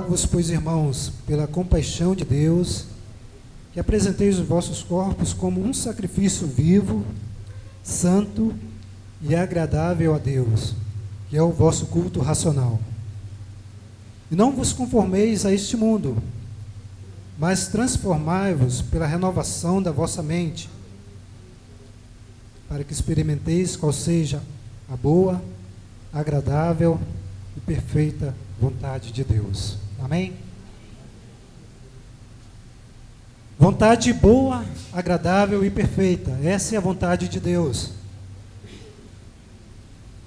Rogo-vos, pois, irmãos, pela compaixão de Deus, que apresenteis os vossos corpos como um sacrifício vivo, santo e agradável a Deus, que é o vosso culto racional. E não vos conformeis a este mundo, mas transformai-vos pela renovação da vossa mente, para que experimenteis qual seja a boa, agradável e perfeita vontade de Deus. Amém? Vontade boa, agradável e perfeita. Essa é a vontade de Deus.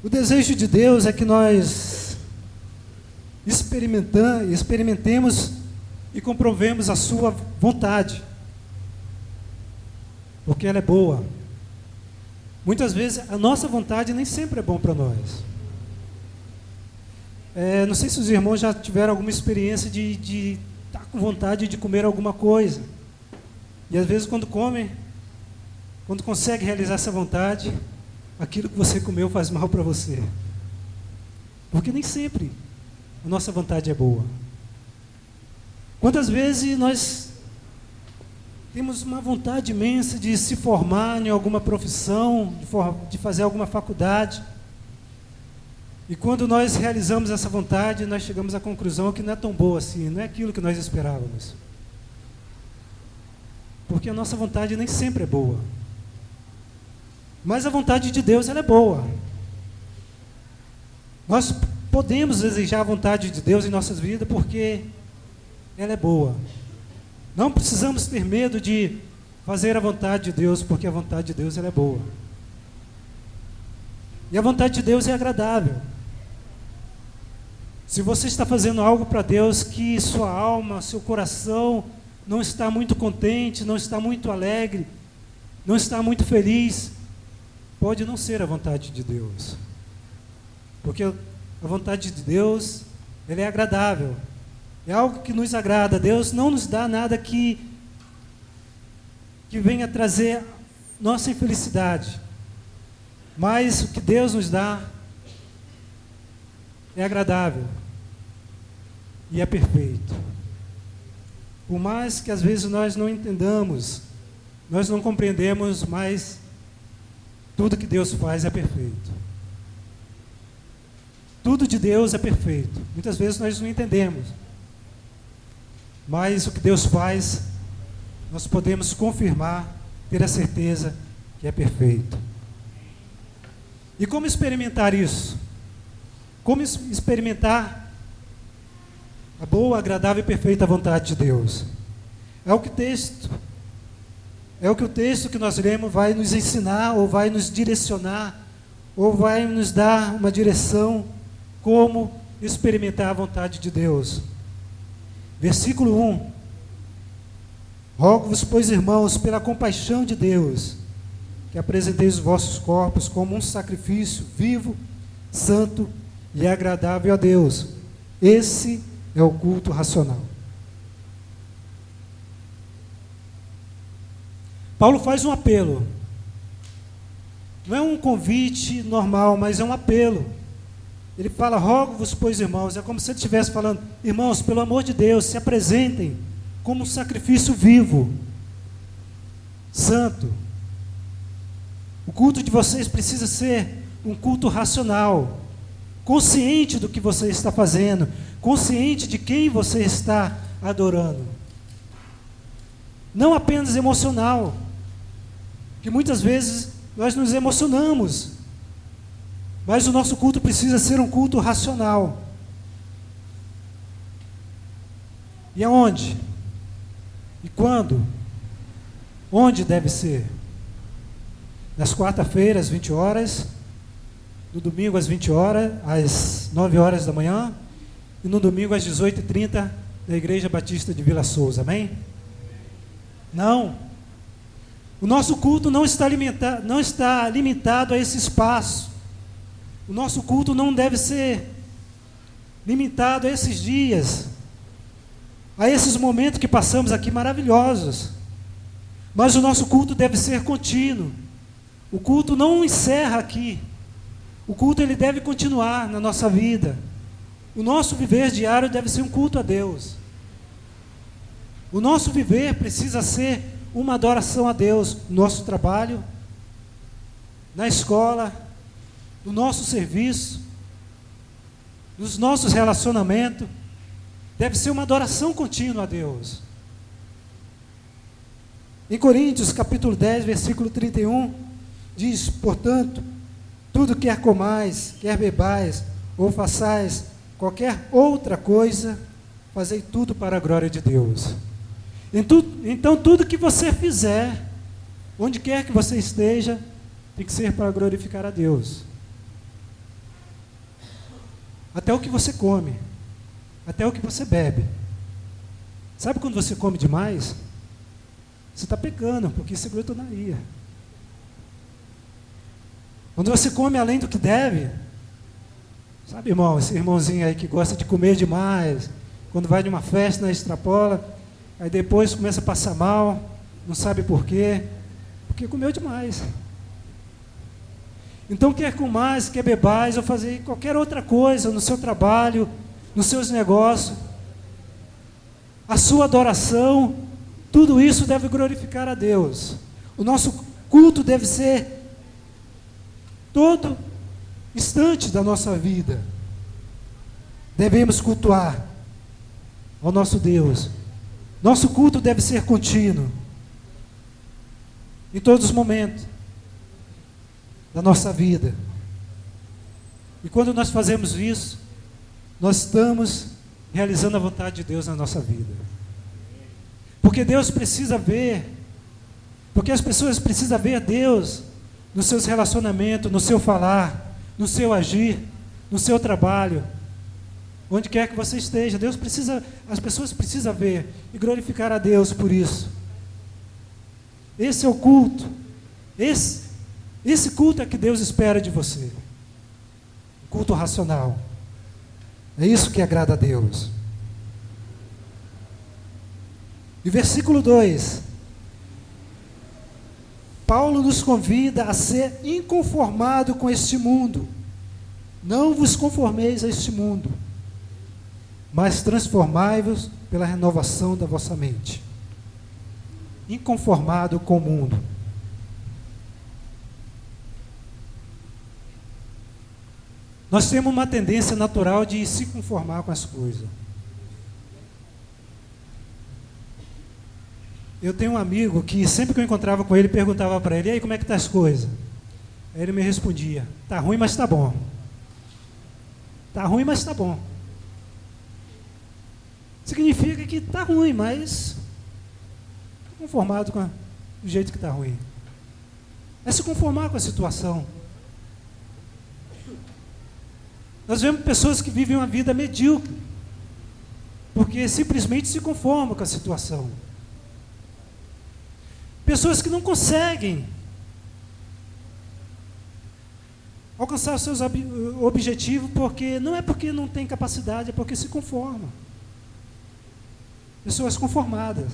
O desejo de Deus é que nós experimentemos e comprovemos a sua vontade, porque ela é boa. Muitas vezes a nossa vontade nem sempre é bom para nós. Não sei se os irmãos já tiveram alguma experiência de estar com vontade de comer alguma coisa. E às vezes quando consegue realizar essa vontade, aquilo que você comeu faz mal para você. Porque nem sempre a nossa vontade é boa. Quantas vezes nós temos uma vontade imensa de se formar em alguma profissão, de fazer alguma faculdade. E quando nós realizamos essa vontade, nós chegamos à conclusão que não é tão boa assim, não é aquilo que nós esperávamos. Porque a nossa vontade nem sempre é boa. Mas a vontade de Deus, ela é boa. Nós podemos desejar a vontade de Deus em nossas vidas porque ela é boa. Não precisamos ter medo de fazer a vontade de Deus, porque a vontade de Deus ela é boa. E a vontade de Deus é agradável. Se você está fazendo algo para Deus que sua alma, seu coração não está muito contente, não está muito alegre, não está muito feliz, pode não ser a vontade de Deus. Porque a vontade de Deus, ela é agradável. É algo que nos agrada. Deus não nos dá nada que venha trazer nossa infelicidade. Mas o que Deus nos dá é agradável e é perfeito. Por mais que às vezes nós não entendamos, nós não compreendemos, mas tudo que Deus faz é perfeito. Tudo de Deus é perfeito. Muitas vezes nós não entendemos. Mas o que Deus faz, nós podemos confirmar, ter a certeza que é perfeito. E como experimentar isso? Como experimentar a boa, agradável e perfeita vontade de Deus? É o que o texto que nós lemos vai nos ensinar, ou vai nos direcionar, ou vai nos dar uma direção como experimentar a vontade de Deus. Versículo 1. Rogo-vos, pois, irmãos, pela compaixão de Deus, que apresenteis os vossos corpos como um sacrifício vivo, santo e agradável a Deus. Esse é o culto racional. Paulo faz um apelo. Não é um convite normal, mas é um apelo. Ele fala, rogo-vos, pois, irmãos, é como se ele estivesse falando, irmãos, pelo amor de Deus, se apresentem como um sacrifício vivo, santo. O culto de vocês precisa ser um culto racional, consciente do que você está fazendo, consciente de quem você está adorando. Não apenas emocional, que muitas vezes nós nos emocionamos, mas o nosso culto precisa ser um culto racional. E aonde? E quando? Onde deve ser? Nas quarta-feiras, às 20 horas, no domingo às 20 horas, às 9 horas da manhã, e no domingo às 18h30, na Igreja Batista de Vila Souza, amém? Não. O nosso culto não está limitado a esse espaço. O nosso culto não deve ser limitado a esses dias, a esses momentos que passamos aqui maravilhosos. Mas o nosso culto deve ser contínuo. O culto não encerra aqui. O culto ele deve continuar na nossa vida. O nosso viver diário deve ser um culto a Deus. O nosso viver precisa ser uma adoração a Deus no nosso trabalho, na escola, no nosso serviço, nos nossos relacionamentos. Deve ser uma adoração contínua a Deus. Em Coríntios, capítulo 10, versículo 31, diz: portanto, tudo quer comais, quer bebais, ou façais qualquer outra coisa, fazei tudo para a glória de Deus. Então, tudo que você fizer, onde quer que você esteja, tem que ser para glorificar a Deus. Até o que você come, até o que você bebe. Sabe quando você come demais? Você está pecando, porque isso é glutonaria. Quando você come além do que deve, sabe, irmão, esse irmãozinho aí que gosta de comer demais, quando vai de uma festa, extrapola, aí depois começa a passar mal, não sabe por quê, porque comeu demais. Então, quer comais, quer bebais, ou fazer qualquer outra coisa no seu trabalho, nos seus negócios, a sua adoração, tudo isso deve glorificar a Deus. O nosso culto deve ser todo instante da nossa vida. Devemos cultuar ao nosso Deus. Nosso culto deve ser contínuo, em todos os momentos da nossa vida. E quando nós fazemos isso, nós estamos realizando a vontade de Deus na nossa vida. Porque Deus precisa ver, porque as pessoas precisam ver Deus nos seus relacionamentos, no seu falar, no seu agir, no seu trabalho, onde quer que você esteja. As pessoas precisam ver e glorificar a Deus por isso. Esse é o culto. Esse culto é que Deus espera de você. Um culto racional. É isso que agrada a Deus. E versículo 2. Paulo nos convida a ser inconformado com este mundo. Não vos conformeis a este mundo, mas transformai-vos pela renovação da vossa mente. Inconformado com o mundo. Nós temos uma tendência natural de se conformar com as coisas. Eu tenho um amigo que sempre que eu encontrava com ele, perguntava para ele: e aí, como é que tá as coisas? Aí ele me respondia: tá ruim, mas tá bom. Tá ruim, mas tá bom. Significa que tá ruim, mas estou conformado com o jeito que tá ruim. É se conformar com a situação. Nós vemos pessoas que vivem uma vida medíocre, porque simplesmente se conformam com a situação. Pessoas que não conseguem alcançar os seus objetivos, porque não é porque não tem capacidade, é porque se conformam. Pessoas conformadas.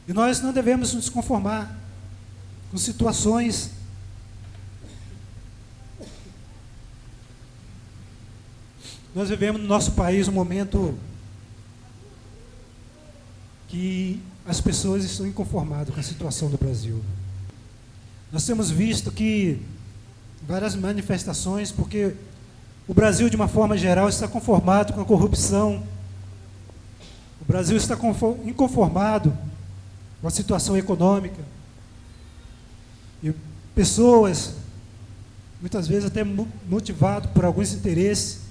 E nós não devemos nos conformar com situações nós vivemos no nosso país um momento que as pessoas estão inconformadas com a situação do Brasil. Nós temos visto que várias manifestações, porque o Brasil, de uma forma geral, está conformado com a corrupção. O Brasil está inconformado com a situação econômica. E pessoas, muitas vezes até motivadas por alguns interesses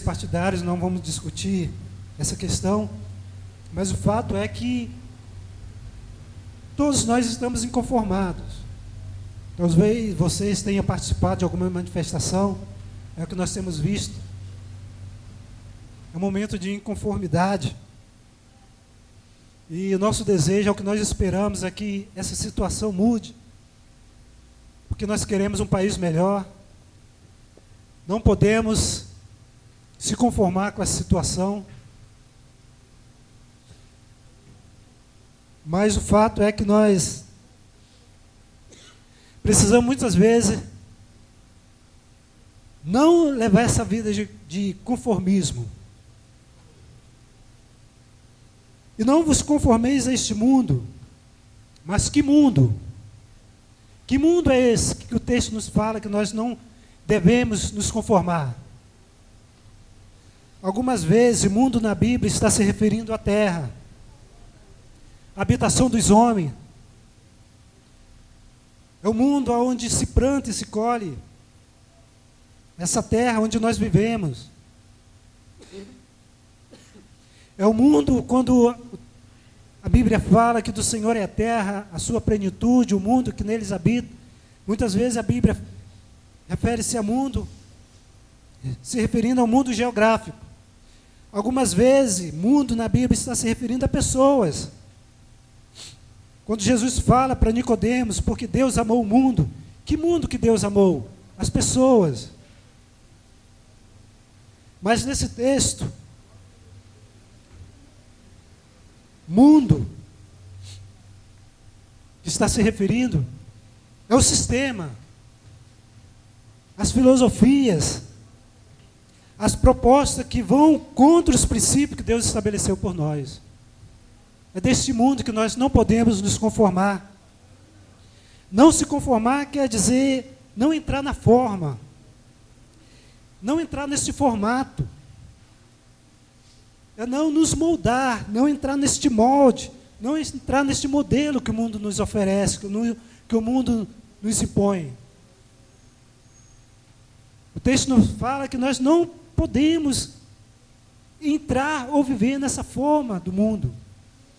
partidários, não vamos discutir essa questão, mas o fato é que todos nós estamos inconformados. Talvez vocês tenham participado de alguma manifestação, é o que nós temos visto. É um momento de inconformidade. E o nosso desejo, é o que nós esperamos, é que essa situação mude. Porque nós queremos um país melhor. Não podemos se conformar com essa situação. Mas o fato é que nós Precisamos muitas vezes não levar essa vida de conformismo. E não vos conformeis a este mundo. Mas que mundo? Que mundo é esse que o texto nos fala que nós não devemos nos conformar? Algumas vezes, o mundo na Bíblia está se referindo à terra, a habitação dos homens. É o mundo onde se planta e se colhe. Essa terra onde nós vivemos. É o mundo quando a Bíblia fala que do Senhor é a terra, a sua plenitude, o mundo que neles habita. Muitas vezes a Bíblia refere-se a mundo, se referindo ao mundo geográfico. Algumas vezes, mundo na Bíblia está se referindo a pessoas. Quando Jesus fala para Nicodemos, porque Deus amou o mundo, que mundo que Deus amou? As pessoas. Mas nesse texto, mundo que está se referindo é o sistema, as filosofias, as propostas que vão contra os princípios que Deus estabeleceu por nós. É deste mundo que nós não podemos nos conformar. Não se conformar quer dizer não entrar na forma, não entrar nesse formato, é não nos moldar, não entrar neste molde, não entrar neste modelo que o mundo nos oferece, que o mundo nos impõe. O texto nos fala que nós não podemos entrar ou viver nessa forma do mundo.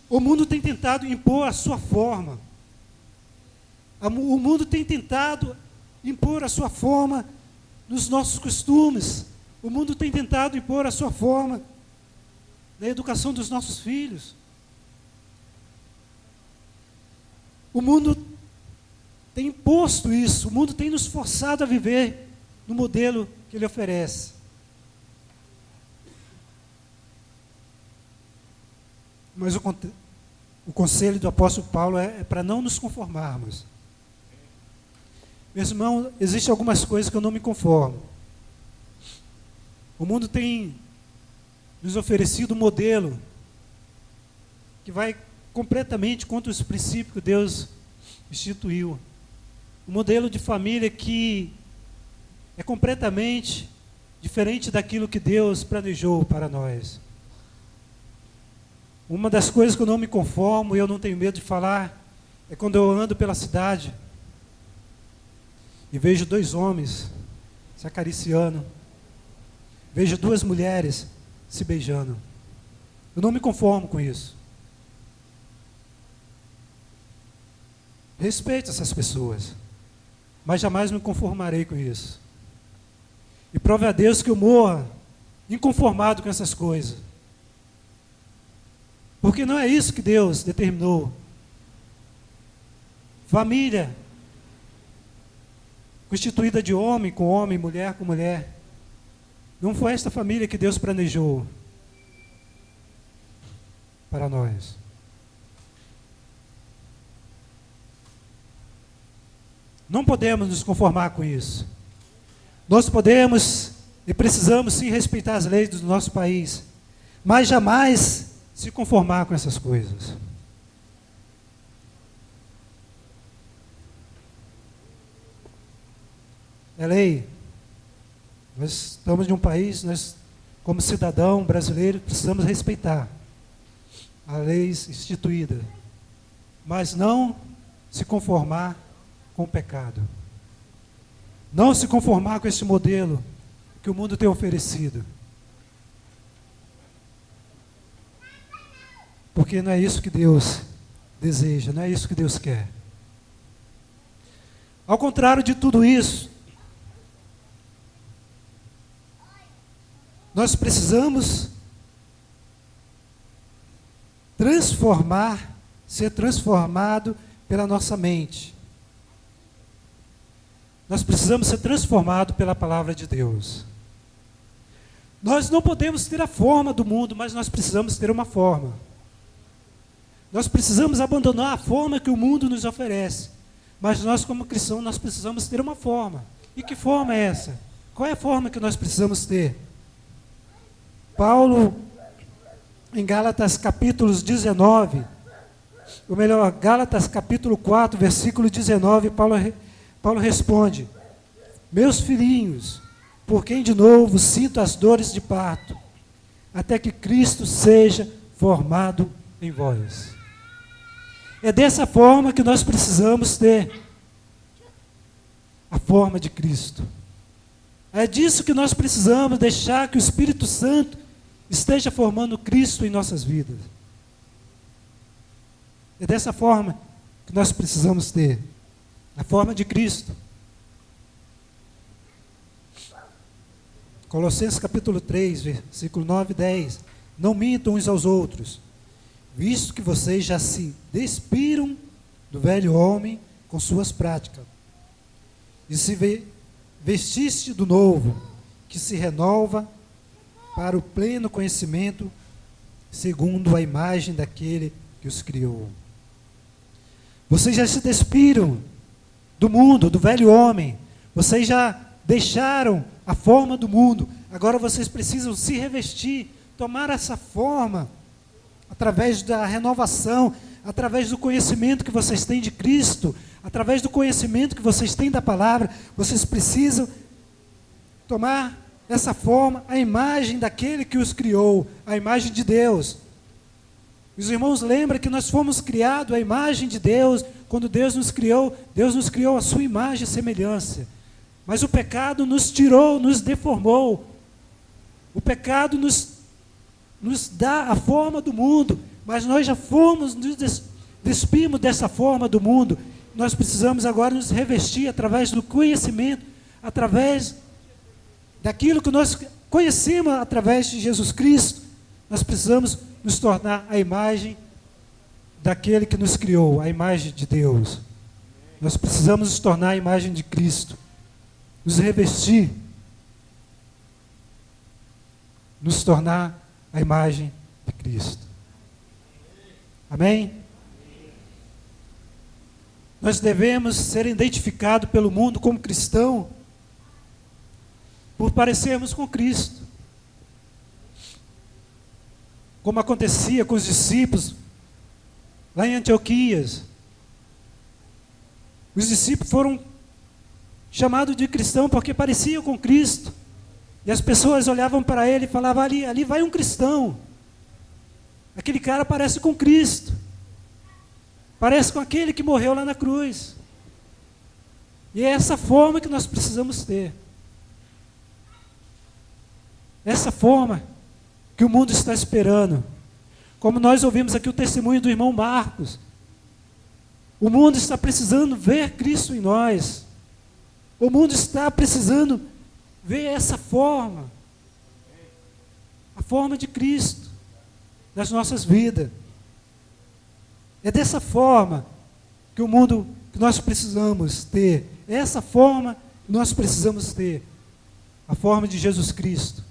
O mundo tem tentado impor a sua forma. O mundo tem tentado impor a sua forma nos nossos costumes. O mundo tem tentado impor a sua forma na educação dos nossos filhos. O mundo tem imposto isso. O mundo tem nos forçado a viver no modelo que ele oferece. Mas o conselho do apóstolo Paulo é para não nos conformarmos. Meus irmãos, existem algumas coisas que eu não me conformo. O mundo tem nos oferecido um modelo que vai completamente contra os princípios que Deus instituiu. Um modelo de família que é completamente diferente daquilo que Deus planejou para nós. Uma das coisas que eu não me conformo e eu não tenho medo de falar é quando eu ando pela cidade e vejo dois homens se acariciando, vejo duas mulheres se beijando. Eu não me conformo com isso. Respeito essas pessoas, mas jamais me conformarei com isso. E prove a Deus que eu morra inconformado com essas coisas. Porque não é isso que Deus determinou. Família constituída de homem com homem, mulher com mulher. Não foi esta família que Deus planejou para nós. Não podemos nos conformar com isso. Nós podemos e precisamos sim respeitar as leis do nosso país, mas jamais se conformar com essas coisas. É lei. Nós estamos em um país, nós, como cidadão brasileiro, precisamos respeitar as leis instituídas, mas não se conformar com o pecado. Não se conformar com esse modelo que o mundo tem oferecido. Porque não é isso que Deus deseja, não é isso que Deus quer. Ao contrário de tudo isso, nós precisamos ser transformado pela nossa mente. Nós precisamos ser transformados pela palavra de Deus. Nós não podemos ter a forma do mundo, mas nós precisamos ter uma forma. Nós precisamos abandonar a forma que o mundo nos oferece. Mas nós, como cristãos, nós precisamos ter uma forma. E que forma é essa? Qual é a forma que nós precisamos ter? Paulo, em Gálatas capítulos 19, ou melhor, Gálatas capítulo 4, versículo 19, Paulo responde: meus filhinhos, por quem de novo sinto as dores de parto, até que Cristo seja formado em vós. É dessa forma que nós precisamos ter a forma de Cristo. É disso que nós precisamos, deixar que o Espírito Santo esteja formando Cristo em nossas vidas. É dessa forma que nós precisamos ter a forma de Cristo. Colossenses capítulo 3, versículo 9 e 10. Não mintam uns aos outros, visto que vocês já se despiram do velho homem com suas práticas, e se vestiste do novo, que se renova para o pleno conhecimento, segundo a imagem daquele que os criou. Vocês já se despiram do mundo, do velho homem, vocês já deixaram a forma do mundo, agora vocês precisam se revestir, tomar essa forma, através da renovação, através do conhecimento que vocês têm de Cristo, através do conhecimento que vocês têm da palavra, vocês precisam tomar essa forma, a imagem daquele que os criou, a imagem de Deus. Os irmãos lembram que nós fomos criados à imagem de Deus, quando Deus nos criou a sua imagem e semelhança. Mas o pecado nos tirou, nos deformou. O pecado nos dá a forma do mundo, mas nós já fomos, nos despimos dessa forma do mundo. Nós precisamos agora nos revestir através do conhecimento, através daquilo que nós conhecemos através de Jesus Cristo. Nós precisamos nos tornar a imagem daquele que nos criou, a imagem de Deus. Nós precisamos nos tornar a imagem de Cristo, nos revestir, nos tornar a imagem de Cristo. Amém? Nós devemos ser identificados pelo mundo como cristão por parecermos com Cristo. Como acontecia com os discípulos lá em Antioquias. Os discípulos foram chamados de cristão porque pareciam com Cristo. E as pessoas olhavam para ele e falavam: ali vai um cristão. Aquele cara parece com Cristo. Parece com aquele que morreu lá na cruz. E é essa forma que nós precisamos ter. Essa forma que o mundo está esperando. Como nós ouvimos aqui o testemunho do irmão Marcos. O mundo está precisando ver Cristo em nós. O mundo está precisando ver essa forma. A forma de Cristo nas nossas vidas. É dessa forma que o mundo, que nós precisamos ter. É essa forma que nós precisamos ter. A forma de Jesus Cristo.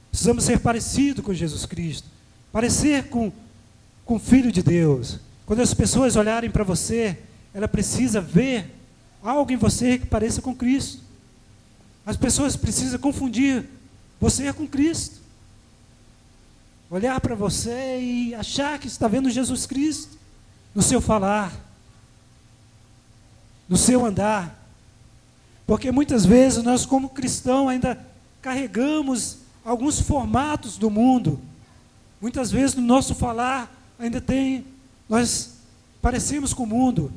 Precisamos ser parecidos com Jesus Cristo. Parecer com o Filho de Deus. Quando as pessoas olharem para você, ela precisa ver algo em você que pareça com Cristo. As pessoas precisam confundir você com Cristo. Olhar para você e achar que está vendo Jesus Cristo no seu falar, no seu andar. Porque muitas vezes nós, como cristãos, ainda carregamos alguns formatos do mundo. Muitas vezes no nosso falar nós parecemos com o mundo.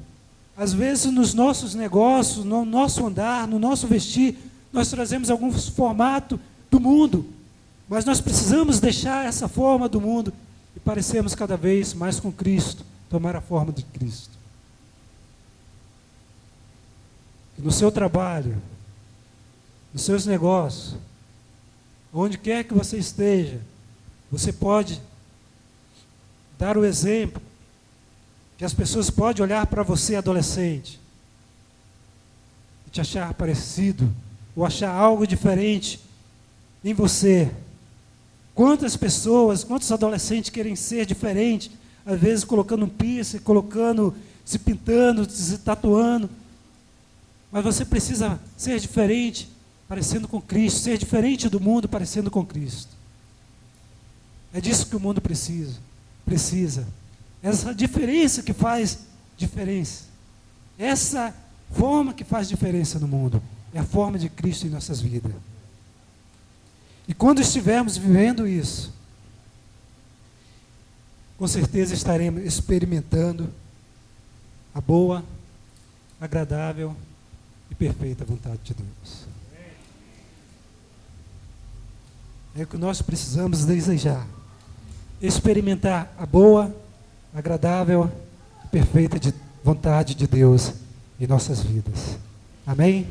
Às vezes nos nossos negócios, no nosso andar, no nosso vestir, nós trazemos alguns formatos do mundo. Mas nós precisamos deixar essa forma do mundo e parecermos cada vez mais com Cristo, tomar a forma de Cristo. E no seu trabalho, nos seus negócios, onde quer que você esteja, você pode dar o exemplo que as pessoas podem olhar para você, adolescente, e te achar parecido, ou achar algo diferente em você. Quantas pessoas, quantos adolescentes querem ser diferentes, às vezes colocando um piercing, se pintando, se tatuando, Mas você precisa ser diferente, parecendo com Cristo, ser diferente do mundo, parecendo com Cristo. É disso que o mundo precisa. Essa diferença que faz diferença. Essa forma que faz diferença no mundo é a forma de Cristo em nossas vidas. E quando estivermos vivendo isso, com certeza estaremos experimentando a boa, agradável e perfeita vontade de Deus. É o que nós precisamos desejar. Experimentar a boa, agradável e perfeita vontade de Deus em nossas vidas. Amém?